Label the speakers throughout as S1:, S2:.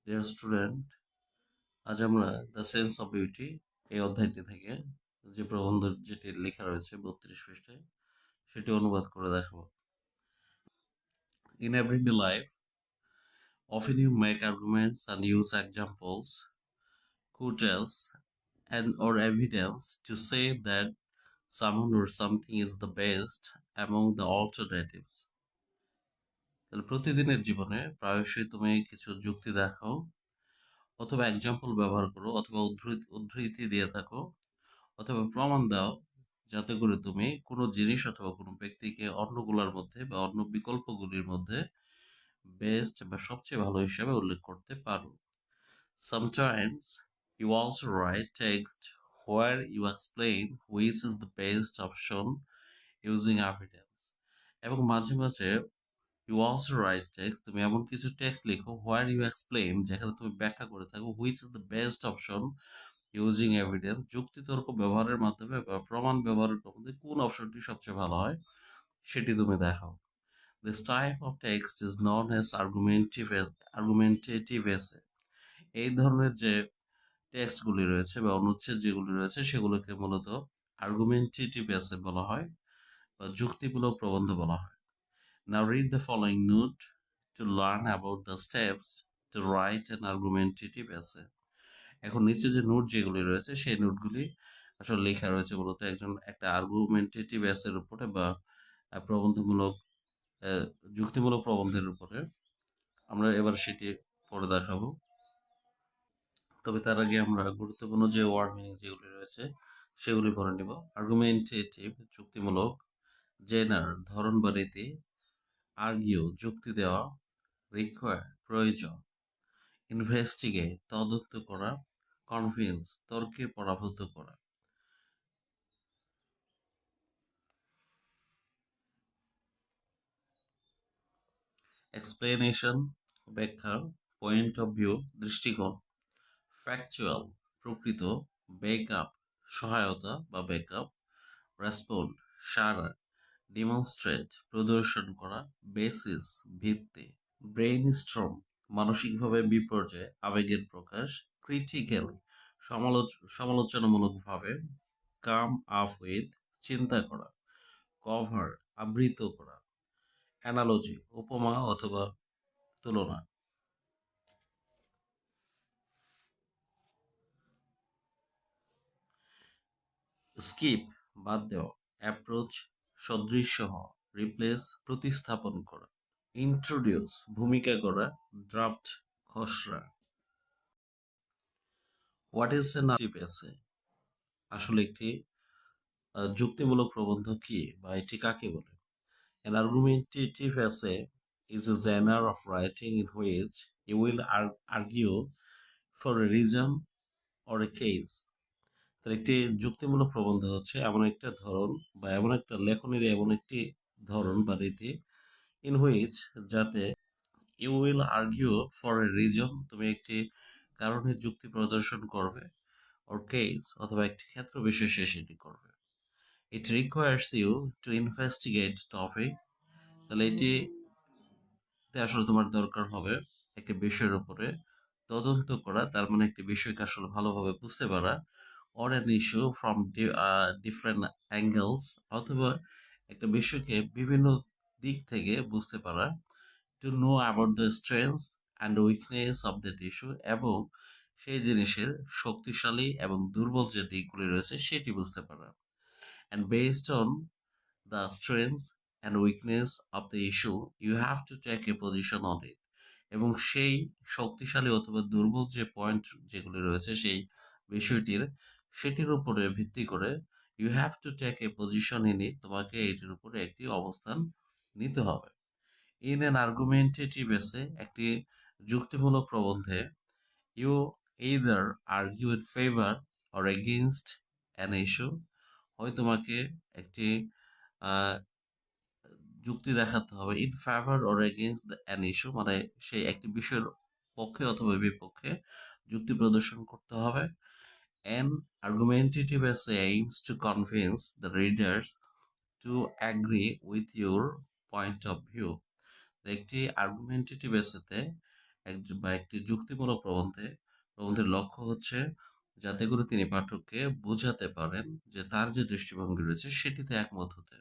S1: Dear student, আজ আমরা the sense of beauty এই অধ্যায়টি থেকে যে প্রবন্ধ যেটি লেখা রয়েছে 32 পৃষ্ঠায় সেটি অনুবাদ করে দেখাবো। In everyday life, often you make arguments and use examples, quotes, and or evidence to say that someone or something is the best among the alternatives. তাহলে প্রতিদিনের জীবনে প্রায়শই তুমি কিছু যুক্তি দেখাও, অথবা এক্সাম্পল ব্যবহার করো, অথবা উদ্ধৃতি দিয়ে থাকো, অথবা প্রমাণ দাও, যাতে করে তুমি কোনো জিনিস অথবা কোনো ব্যক্তিকে অন্যগুলোর মধ্যে বা অন্য বিকল্পগুলির মধ্যে বেস্ট বা সবচেয়ে ভালো হিসাবে উল্লেখ করতে পারো। Sometimes you also write text where you explain which is the best option using evidence. এবং মাঝে মাঝে you also write text, তুমি এমন কিছু টেক্সট লিখো where you explain, যেখানে তুমি ব্যাখ্যা করে থাকো which is the best option using evidence, যুক্তিতর্ক ব্যবহারের মাধ্যমে বা প্রমাণ ব্যবহারের মধ্যে কোন অপশনটি সবচেয়ে ভালো হয় সেটি তুমি দেখাও। This type of text is known as argumentative এসে। এই ধরনের যে টেক্সটগুলি রয়েছে বা অনুচ্ছেদ যেগুলি রয়েছে সেগুলোকে মূলত আর্গুমেন্টেটিভ এসে বলা হয় বা যুক্তিমূলক প্রবন্ধ বলা হয়। Now read the following note to learn about the steps to write an argumentative essay. এখন নিচে যে নোট যেগুলি রয়েছে সেই নোটগুলি আসলে লেখা রয়েছে মূলত একটা আর্গুমেন্টেটিভ এসের উপরে বা প্রবন্ধমূলক যুক্তিমূলক প্রবন্ধের উপরে। আমরা এবার সেটি পড়ে দেখাবো, তবে তার আগে আমরা গুরুত্বপূর্ণ যে ওয়ার্ড মিনিং যেগুলি রয়েছে সেগুলি পড়ে নিব। আর্গুমেন্টেটিভ যুক্তিমূলক, জেনার ধরন বা রীতি, আর্গিউ যুক্তি দেওয়া, রিকোয়ার প্রয়োজন, ইনভেস্টিগেট তদন্ত করা, কনভিন্স তর্কে পরাভূত করা। এক্সপ্লেনেশন ব্যাখ্যা, পয়েন্ট অফ ভিউ দৃষ্টিকোণ, ফ্যাকচুয়াল প্রকৃত, ব্যাকআপ সহায়তা বা ব্যাকআপ, রেসপন্ড সারা, ডিমনস্ট্রেট প্রদর্শন করা, বেসিস ভিত্তি, ব্রেইন স্ট্রম মানসিকভাবে বিপর্যয় আবেগের প্রকাশ, ক্রিটিক্যালি সমালোচনামূলকভাবে, কাম আপ উইথ চিন্তা করা, কভার আবৃত করা, অ্যানালজি উপমা অথবা তুলনা, স্কিপ বাদ দেওয়া, অ্যাপ্রোচ সদৃশ্য হওয়া, রিপ্লেস প্রতিস্থাপন করা, ইন্ট্রোডিউস ভূমিকা করা, ড্রাফট খসড়া। হোয়াট ইজ এ নারেটিভ এসে? আসলে একটি যুক্তিমূলক প্রবন্ধ কি বা এটি কাকে বলে? An argumentative essay is a genre of writing in which you will argue for a reason or a case. তাহলে একটি যুক্তিমূলক প্রবন্ধ হচ্ছে এমন একটা ধরন বা এমন একটা লেখনের এমন একটি ধরন বা রীতি ইন হুইচ, যাতে you will argue for a reason তুমি একটি কারণের যুক্তি প্রদর্শন করবে, ওর কেস অথবা একটি ক্ষেত্র বিশেষে সেটি করবে। It requires you to investigate topic, তাহলে এটিতে আসলে তোমার দরকার হবে একটি বিষয়ের উপরে তদন্ত করা, তার মানে একটি বিষয়কে আসলে ভালোভাবে বুঝতে পারা, or an issue from different angles অথবা একটা বিষয়কে বিভিন্ন দিক থেকে বুঝতে পারা, to know about the strengths and weakness of that issue এবং সেই জিনিসের শক্তিশালী এবং দুর্বল যে দিকগুলি রয়েছে সেটি বুঝতে পারা, and based on the strengths and weakness of the issue you have to take a position on it, এবং সেই শক্তিশালী অথবা দুর্বল যে পয়েন্ট যেগুলি রয়েছে সেই বিষয়টির সেটির উপরে ভিত্তি করে you have to take a position in it, তোমাকে এটির উপরে একটি অবস্থান নিতে হবে। ইন অ্যান আর্গুমেন্টেটিভ এসে একটি যুক্তিমূলক প্রবন্ধে you either argue in favour or against an issue, হয় তোমাকে একটি যুক্তি দেখাতে হবে in favour or against an issue, মানে সেই একটি বিষয়ের পক্ষে অথবা বিপক্ষে যুক্তি প্রদর্শন করতে হবে। An argumentative essay aims to convince the readers to agree with your point of view. একটি আর্গুমেন্টেটিভ এসেতে বা একটি যুক্তিমূলক প্রবন্ধের লক্ষ্য হচ্ছে যাতে করে তিনি পাঠককে বোঝাতে পারেন যে তার যে দৃষ্টিভঙ্গি রয়েছে সেটিতে একমত হতে।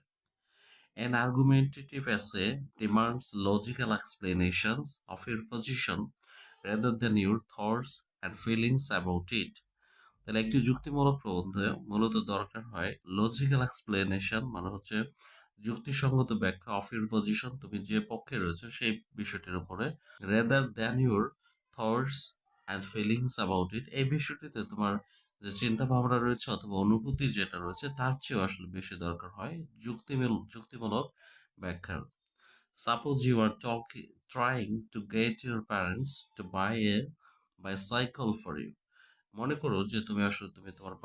S1: An argumentative essay demands logical explanations of your position rather than your thoughts and feelings about it. তাহলে একটি যুক্তিমূলক প্রবন্ধে মূলত দরকার হয় লজিক্যাল এক্সপ্লেনেশন, মানে হচ্ছে যুক্তিসঙ্গত ব্যাখ্যা অফ ইউর পজিশন, তুমি যে পক্ষে রয়েছে সেই বিষয়টির উপরে, rather than your thoughts and feelings about it, এই বিষয়টিতে তোমার যে চিন্তা ভাবনা রয়েছে অথবা অনুভূতি যেটা রয়েছে তার চেয়েও আসলে বেশি দরকার হয় যুক্তিমূলক ব্যাখ্যার। Suppose you are trying to get your parents to buy a bicycle for you. মনে করো যে তুমি তোমার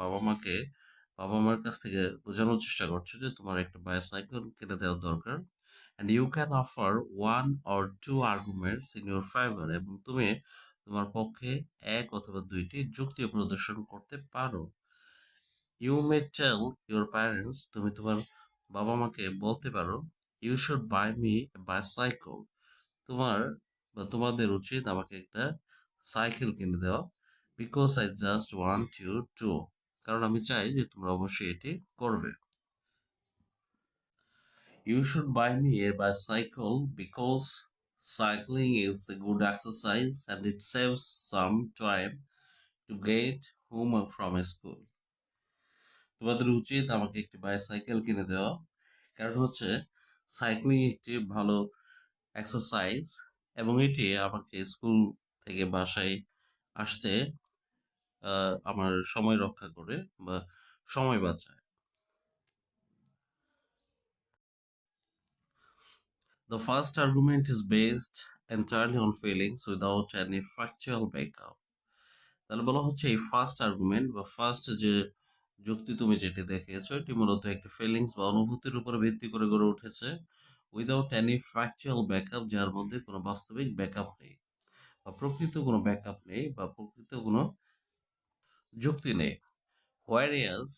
S1: বাবা মার কাছ থেকে বোঝানোর চেষ্টা করছো যে তোমার একটা বাইসাইকেল কিনে দেওয়া দরকার, and you can offer one or two arguments in your favour, এবং তুমি তোমার পক্ষে এক অথবা দুইটি যুক্তি প্রদর্শন করতে পারো। You may tell your parents, তুমি তোমার বাবা মাকে বলতে পারো, you should buy me bicycle, তোমার বা তোমাদের উচিত আমাকে একটা সাইকেল কিনে দেওয়া, because I just want you to, কারণ আমি চাই যে তোমরা অবশ্যই এটি করবে। You should buy me a bicycle because cycling is a good exercise and it saves some time to get home from school. তোমাদের উচিত আমাকে একটি বাইসাইকেল কিনে দেওয়া, কারণ হচ্ছে সাইক্লিং একটি ভালো এক্সারসাইজ এবং এটি আমাকে স্কুল থেকে বাসায় আসতে আমার সময় রক্ষা করে বা সময় বাঁচায়। The first argument is based entirely on feelings without any factual backup. তাহলে বলা হচ্ছে এই ফার্স্ট আর্গুমেন্ট বা ফার্স্ট যে যুক্তি তুমি যেটি দেখিয়েছো এটি মূলত একটি ফিলিংস বা অনুভূতির উপর ভিত্তি করে গড়ে উঠেছে, উইদাউট এনি ফ্যাকচুয়াল ব্যাকআপ, যার মধ্যে কোনো বাস্তবিক ব্যাকআপ নেই বা প্রকৃত কোনো ব্যাকআপ নেই বা প্রকৃত কোনো যুক্তি নেই। হোয়ারিয়াস,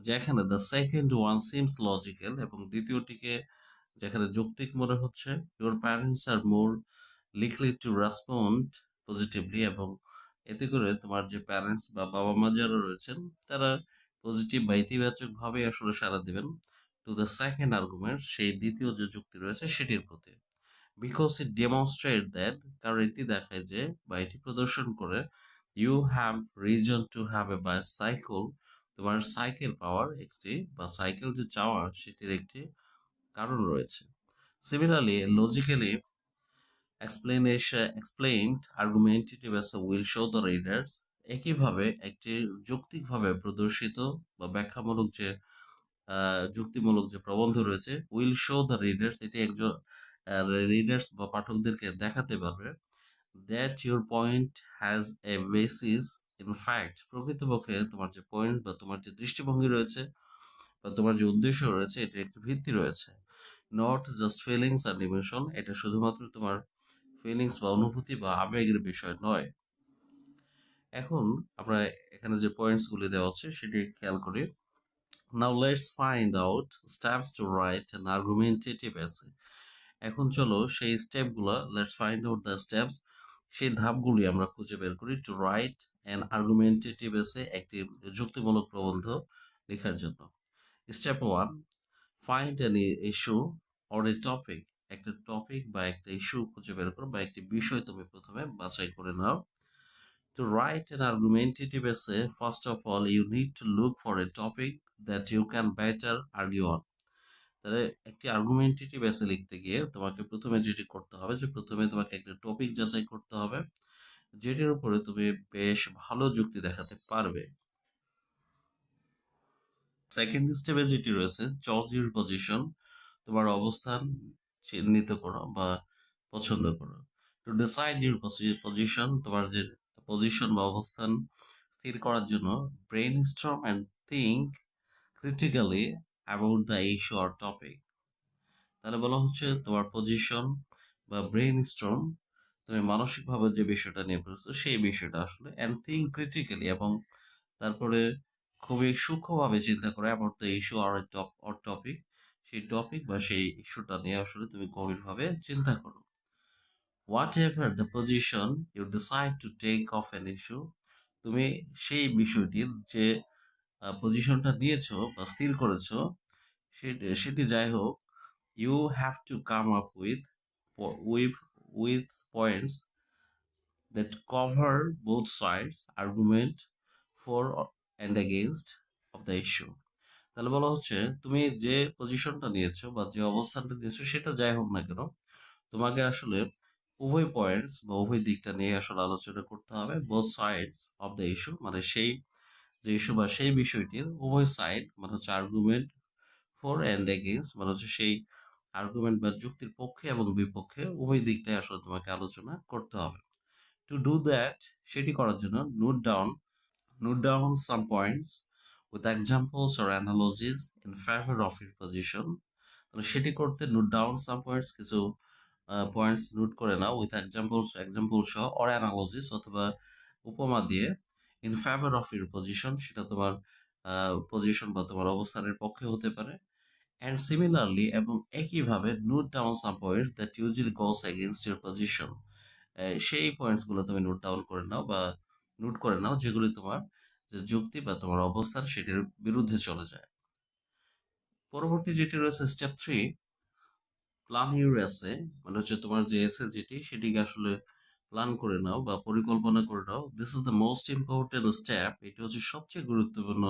S1: যেখানে the second one seems logical, এবং দ্বিতীয়টিকে যেখানে যৌক্তিক মনে হচ্ছে, your parents are more likely to respond positively, এবং এতে করে তোমার যে প্যারেন্টস বা বাবা মা যারা রয়েছেন তারা পজিটিভ বা ইতিবাচকভাবে আসলে সাড়া দেবেন টু দ্য সেকেন্ড আর্গুমেন্ট, সেই দ্বিতীয় যে যুক্তি রয়েছে সেটির প্রতি। বিকজ ইট ডেমনস্ট্রেট দ্যাট, কারণ এটি দেখায় যে বা এটি প্রদর্শন করে, you have reason to have a bicycle, তোমার সাইকেল পাওয়ার একটি বা সাইকেল যে চাওয়ার সেটির একটি কারণ রয়েছে। Similarly logically explained argumentative essay will show the readers, একইভাবে একটি যৌক্তিকভাবে প্রদর্শিত বা ব্যাখ্যামূলক যে যুক্তিমূলক যে প্রবন্ধ রয়েছে, উইল শো দ্য রিডার্স, এটি একজন রিডার্স বা পাঠকদেরকে দেখাতে পারবে, that your point has a basis in fact, প্রকৃতপক্ষে তোমার যে পয়েন্ট বা তোমার যে দৃষ্টিভঙ্গি রয়েছে বা তোমার যে উদ্দেশ্য রয়েছে এটির একটি ভিত্তি রয়েছে, not just feelings and emotion, এটা শুধুমাত্র তোমার ফিলিংস বা অনুভূতি বা আবেগের বিষয় নয়। এখন আমরা এখানে যে পয়েন্টসগুলি দেওয়া আছে সেটি খেয়াল করি। Now let's find out steps to write an argumentative essay. এখন চলো সেই স্টেপগুলো, let's find out the steps, সেই ধাপগুলি আমরা খুঁজে বের করি টু রাইট অ্যান আর্গুমেন্টেটিভ এসে, একটি যুক্তিমূলক প্রবন্ধ লেখার জন্য। Step 1, find an issue or a topic, একটা টপিক বা একটা ইস্যু খুঁজে বের করো বা একটি বিষয় তুমি প্রথমে বাছাই করে নাও। To write an argumentative essay, first of all, you need to look for a topic that you can better argue on. তাহলে একটি আর্গুমেন্টেটিভ এসে লিখতে গিয়ে তোমাকে প্রথমে যেটি করতে হবে যে প্রথমে তোমাকে একটা টপিক যাচাই করতে হবে যেটির উপরে তুমি বেশ ভালো যুক্তি দেখাতে পারবে। সেকেন্ড স্টেপে যেটি রয়েছে, চয়েস ইউর পজিশন, তোমার অবস্থান চিহ্নিত করো বা পছন্দ করো। টু ডিসাইড ইউর পজিশন, তোমার যে পজিশন বা অবস্থান স্থির করার জন্য, brain Sturm and think critically about the issue or topic. তাহলে বলা হচ্ছে তোমার পজিশন বা ব্রেইন স্টর্ম, তুমি মানসিকভাবে যে বিষয়টা নিয়ে পড়েছো সেই বিষয়টা আসলে, অ্যান্ড থিঙ্ক ক্রিটিক্যালি, এবং তারপরে খুবই সূক্ষ্মভাবে চিন্তা করে about the issue or topic, সেই টপিক বা সেই ইস্যুটা নিয়ে আসলে তুমি গভীরভাবে চিন্তা করো। whatever the position you decide to take of an issue, তুমি সেই বিষয়টির যে পজিশনটা নিয়েছো বা স্থির করেছো সেটি যাই হোক, you have to come up with with points that cover both sides argument for and against of the issue. তাহলে বলা হচ্ছে তুমি যে পজিশনটা নিয়েছো বা যে অবস্থানটা নিয়েছো সেটা যাই হোক না কেন, তোমাকে আসলে উভয় পয়েন্টস বা উভয় দিকটা নিয়ে আসলে আলোচনা করতে হবে। Both sides of the issue মানে সেই যে ইস্যু বা সেই বিষয়টির উভয় সাইড মানে হচ্ছে আর্গুমেন্ট ফর অ্যান্ড এগেইনস্ট মানে হচ্ছে সেই আর্গুমেন্ট বা যুক্তির পক্ষে এবং বিপক্ষে উভয় দিকটাই আসলে তোমাকে আলোচনা করতে হবে। টু ডু দ্যাট, সেটি করার জন্য note down some points with examples or analogies in favor of your position. তাহলে সেটি করতে নোট ডাউন সাম পয়েন্টস, কিছু পয়েন্টস নোট করে নাও উইথ এক্সাম্পল সহ অর অ্যানালজিস অথবা উপমা দিয়ে in favour of your position, সেটা তোমার পজিশন বা তোমার অবস্থানের পক্ষে হতে পারে। অ্যান্ড সিমিলারলি এবং একইভাবে note down some points that usually goes against your position, সেই পয়েন্টসগুলো তুমি নোট ডাউন করে নাও বা নোট করে নাও যেগুলি তোমার যে যুক্তি বা তোমার অবস্থান সেটির বিরুদ্ধে চলে যায়। পরবর্তী যেটি রয়েছে স্টেপ 3, প্ল্যান ইউর এসে, মানে হচ্ছে তোমার যে এসে যেটি সেটিকে আসলে প্ল্যান করে নাও বা পরিকল্পনা করে নাও। This is the most important step, এটি হচ্ছে সবচেয়ে গুরুত্বপূর্ণ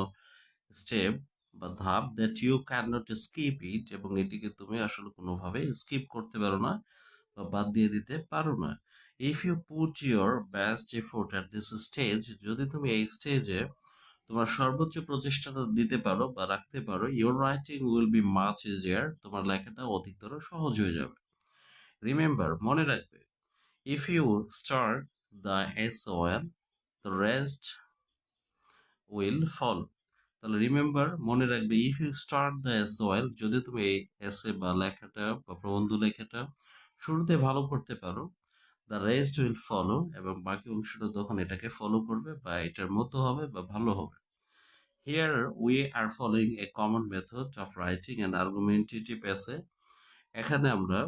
S1: স্টেপ বা ধাপ, that you can not skip it, এবং এটিকে তুমি আসলে কোনোভাবে স্কিপ করতে পারো না বা বাদ দিয়ে দিতে পারো না। If you put your best effort at this stage, যদি তুমি এই স্টেজে তোমার সর্বোচ্চ প্রচেষ্টাটা দিতে পারো বা রাখতে পারো, your writing will be much easier, তোমার লেখাটা অধিকতর সহজ হয়ে যাবে। রিমেম্বার, মনে রাখবে, if you start the essay well, the rest will fall. তাহলে রিমেম্বার, মনে রাখবে, if you start the essay well, যদি তুমি এই এসে বা লেখাটা বা প্রবন্ধ লেখাটা শুরুতে ভালো করতে পারো, দ্য রেস্ট উইল ফলো, এবং বাকি অংশটা তখন এটাকে ফলো করবে বা এটার মতো হবে বা ভালো হবে। Here we are following a common method of writing an argumentative essay. এখানে আমরা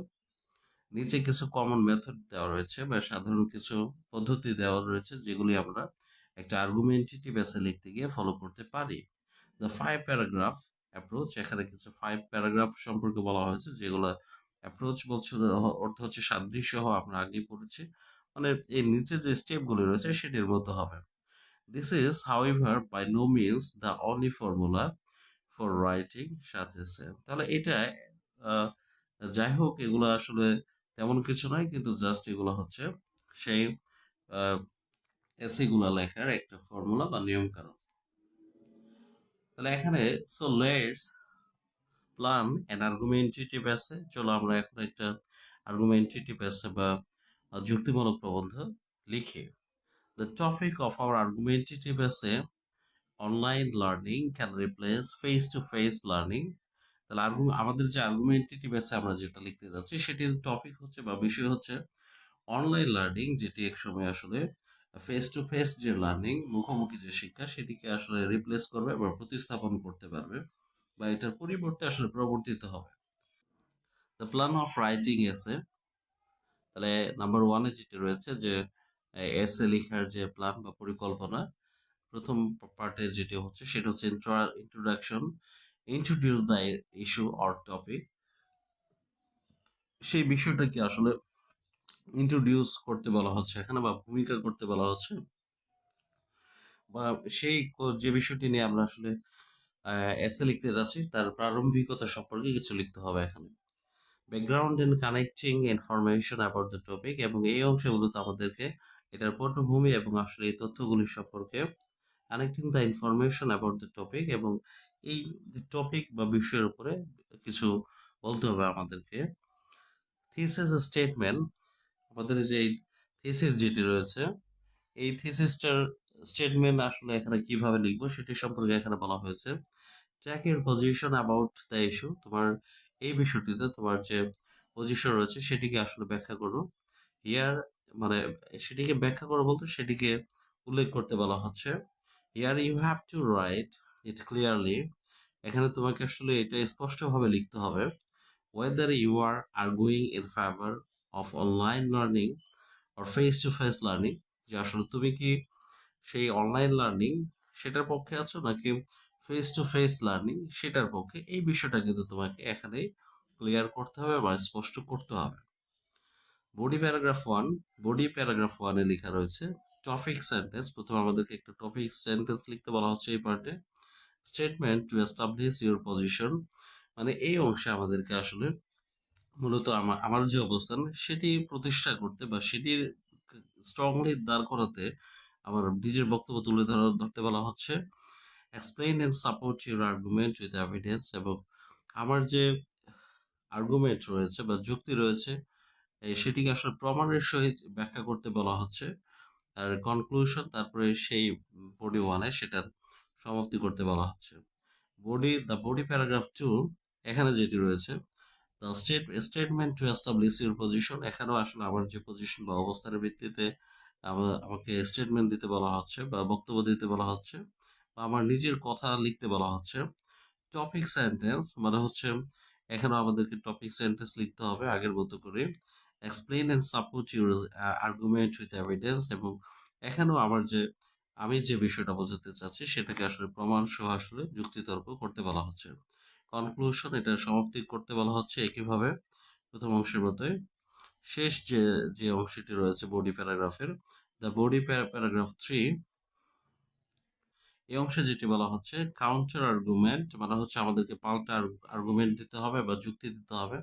S1: নিচে কিছু কমন মেথড দেওয়া রয়েছে বা সাধারণ কিছু পদ্ধতি দেওয়া রয়েছে যেগুলি আমরা একটা আর্গুমেন্টেটিভ এসে লিখতে গিয়ে ফলো করতে পারি। দ্য 5 প্যারাগ্রাফ অ্যাপ্রোচ, এখানে কিছু 5 প্যারাগ্রাফ সম্পর্কে বলা হয়েছে, যেগুলো অ্যাপ্রোচ বলছে অর্থ হচ্ছে সাদৃশ্য হওয়া, আমরা আগেই পড়েছি, মানে এই নিচে যে স্টেপগুলি রয়েছে সেটির মতো হবে। This is, however, by no means the only formula for writing such essay. তাহলে এটা আহ, যাই হোক, এগুলো আসলে তেমন কিছু নয়, কিন্তু জাস্ট এগুলো হচ্ছে সেই এসেগুলো লেখার একটা ফর্মুলা বা নিয়ম কানুন। তাহলে এখানে so let's plan an argumentative এসে, চলো আমরা এখন একটা আর্গুমেন্টেটিভ এসে বা যুক্তিমূলক প্রবন্ধ লিখি। The topic of our argumentative essay, online learning can replace face to face learning. তাহলে আমাদের যে আর্গুমেন্টেটিভ আছে আমরা যেটা লিখতে যাচ্ছি সেটির টপিক হচ্ছে বা বিষয় হচ্ছে অনলাইন লার্নিং, যেটি একসময় আসলে ফেস টু ফেস যে লার্নিং মুখোমুখি যে শিক্ষা সেটিকে আসলে রিপ্লেস করবে বা প্রতিস্থাপন করতে পারবে বা এটার পরিবর্তে আসলে প্রবর্তিত হবে। দ্য প্ল্যান অফ রাইটিং এসে, তাহলে নাম্বার 1-এ যেটি রয়েছে যে এসে লেখার যে প্ল্যান বা পরিকল্পনা, প্রথম পার্টে যেটি হচ্ছে সেটা হচ্ছে introduction, introduce the issue or topic, সেই বিষয়টাকে আসলে ইন্ট্রোডিউস করতে বলা হচ্ছে এখানে বা ভূমিকা করতে বলা হচ্ছে, বা সেই যে বিষয়টি নিয়ে আমরা আসলে এসে লিখতে যাচ্ছি তার প্রারম্ভিকতা সম্পর্কে কিছু লিখতে হবে এখানে। Background and connecting information about the topic, এবং এই অংশগুলোতে আমাদেরকে এটার পটভূমি এবং আসলে এই তথ্যগুলি সম্পর্কে connecting the information about the topic, এবং এই টপিক বা বিষয়ের উপরে কিছু বলতে হবে আমাদেরকে। থিসিস স্টেটমেন্ট, আমাদের যে থিসিস যেটি রয়েছে এই থিসিসটার স্টেটমেন্ট আসলে এখানে কিভাবে লিখবো সেটি সম্পর্কে এখানে বলা হয়েছে। Track your position about the issue, তোমার এই বিষয়টিতে তোমার যে পজিশন রয়েছে সেটিকে আসলে ব্যাখ্যা করো। হিয়ার মানে সেটিকে ব্যাখ্যা করো বলতে সেটিকে উল্লেখ করতে বলা হচ্ছে। Here you have to write it clearly, এখানে তোমাকে আসলে এটা স্পষ্টভাবে লিখতে হবে। Whether you are arguing in favour of online learning or face to face learning, যে আসলে তুমি কি সেই অনলাইন লার্নিং সেটার পক্ষে আছো নাকি ফেস টু ফেস লার্নিং সেটার পক্ষে, এই বিষয়টা কিন্তু তোমাকে এখানে ক্লিয়ার করতে হবে বা স্পষ্ট করতে হবে। বডি প্যারাগ্রাফ ওয়ানে লেখা রয়েছে টপিক সেন্টেন্স। প্রথমে আমাদেরকে একটা টপিক সেন্টেন্স লিখতে বলা হচ্ছে এই পার্টে। Statement to establish your position, মানে এই অংশে আমাদেরকে আসলে মূলত আমার আমার যে অবস্থান সেটি প্রতিষ্ঠা করতে বা সেটির স্ট্রংলি দাঁড় করাতে আমার নিজের বক্তব্য তুলে ধরতে বলা হচ্ছে। Explain and support your argument with evidence, এবং আমার যে আর্গুমেন্ট রয়েছে বা যুক্তি রয়েছে সেটিকে আসলে প্রমাণের সহিত ব্যাখ্যা করতে বলা হচ্ছে। আর কনক্লুশন, তারপরে সেই বডি ওয়ানে সেটার সমাপ্তি করতে বলা হচ্ছে। দ্য বডি প্যারাগ্রাফ টু, এখানে যেটি রয়েছে the statement to establish your position, এখানেও আসলে আমার যে পজিশন বা অবস্থানের ভিত্তিতে আমাকে স্টেটমেন্ট দিতে বলা হচ্ছে বা বক্তব্য দিতে বলা হচ্ছে বা আমার নিজের কথা লিখতে বলা হচ্ছে। টপিক সেন্টেন্স মানে হচ্ছে এখানেও আমাদেরকে টপিক সেন্টেন্স লিখতে হবে আগের মতো করে। Explain and support your argument with evidence, এবং এখানেও আমি যে বিষয়টা বোঝাতে চাচ্ছি সেটাকে আসলে প্রমাণ সহ আসলে যুক্তিতর্ক করতে বলা হচ্ছে। কনক্লুশন, এটা সমাপ্তি করতে বলা হচ্ছে একইভাবে প্রথম অংশের মতোই। শেষ যে অংশটি রয়েছে বডি প্যারাগ্রাফের, দ্য বডি প্যারাগ্রাফ 3, এই অংশে যেটি বলা হচ্ছে কাউন্টার আর্গুমেন্ট, মানে হচ্ছে আমাদেরকে পাল্টা আর্গুমেন্ট দিতে হবে বা যুক্তি দিতে হবে।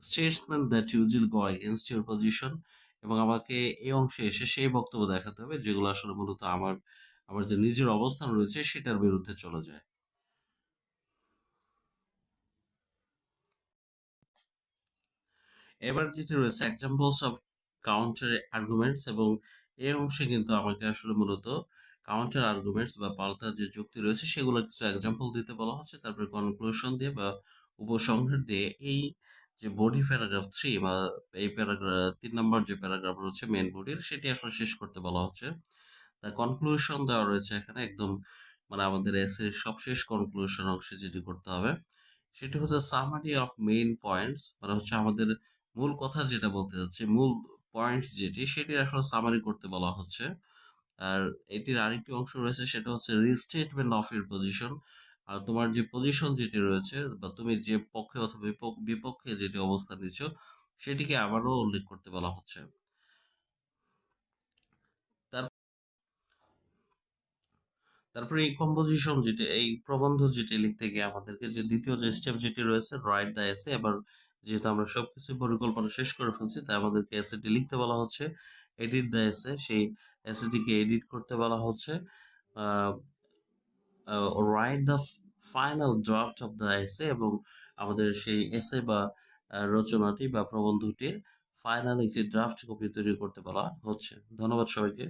S1: Statements that usually go against your position, এবং আমাকে এই অংশে এসে সেই বক্তব্য দেখাতে হবে যেগুলো আসলে মূলত আমার যে নিজের অবস্থান রয়েছে সেটার বিরুদ্ধে চলে যায়। এবার যেটি রয়েছে এক্সাম্পলস অফ কাউন্টার আর্গুমেন্টস, এবং এই অংশে কিন্তু আমাকে আসলে মূলত কাউন্টার আর্গুমেন্টস বা পাল্টা যে যুক্তি রয়েছে সেগুলো কিছু এক্সাম্পল দিতে বলা হচ্ছে। তারপরে কনক্লুশন দিয়ে বা উপসংহার দিয়ে এই যে বডি প্যারাগ্রাফ 3 বা এই প্যারাগ্রাফ 3 নম্বর যে প্যারাগ্রাফ রয়েছে মেন বডির, সেটি আসলে শেষ করতে বলা হচ্ছে। তার কনক্লুশন দেওয়া রয়েছে এখানে একদম, মানে আমাদের এসে সবশেষ কনক্লুশন অংশে যেটি করতে হবে সেটি হচ্ছে সামারি অফ মেইন পয়েন্টস, মানে হচ্ছে আমাদের মূল কথা যেটা বলতে যাচ্ছে, মূল পয়েন্টস যেটি সেটি আসলে সামারি করতে বলা হচ্ছে। আর এটির আরেকটি অংশ রয়েছে সেটা হচ্ছে রিস্টেটমেন্ট অফ ইউর পজিশন, আর তোমার যে পজিশন যেটি রয়েছে বা তুমি যে পক্ষে অথবা বিপক্ষে যেটি অবস্থান নিচ্ছ সেটিকে আবারও উল্লেখ করতে বলা হচ্ছে। তার তারপরে এই প্রবন্ধ যেটি লিখতে গিয়ে আমাদেরকে যে দ্বিতীয় যে স্টেপ যেটি রয়েছে রাইট দ্য এসে, এবার যেহেতু আমরা সবকিছু পরিকল্পনা শেষ করে ফেলছি তাই আমাদেরকে এসেটি লিখতে বলা হচ্ছে। এডিট দ্য এসে, সেই এসেটিকে এডিট করতে বলা হচ্ছে। Write the final draft of the essay, এবং আমাদের সেই এসে বা রচনাটি বা প্রবন্ধটির ফাইনাল একটি ড্রাফট কপি তৈরি করতে বলা হচ্ছে। ধন্যবাদ সবাইকে।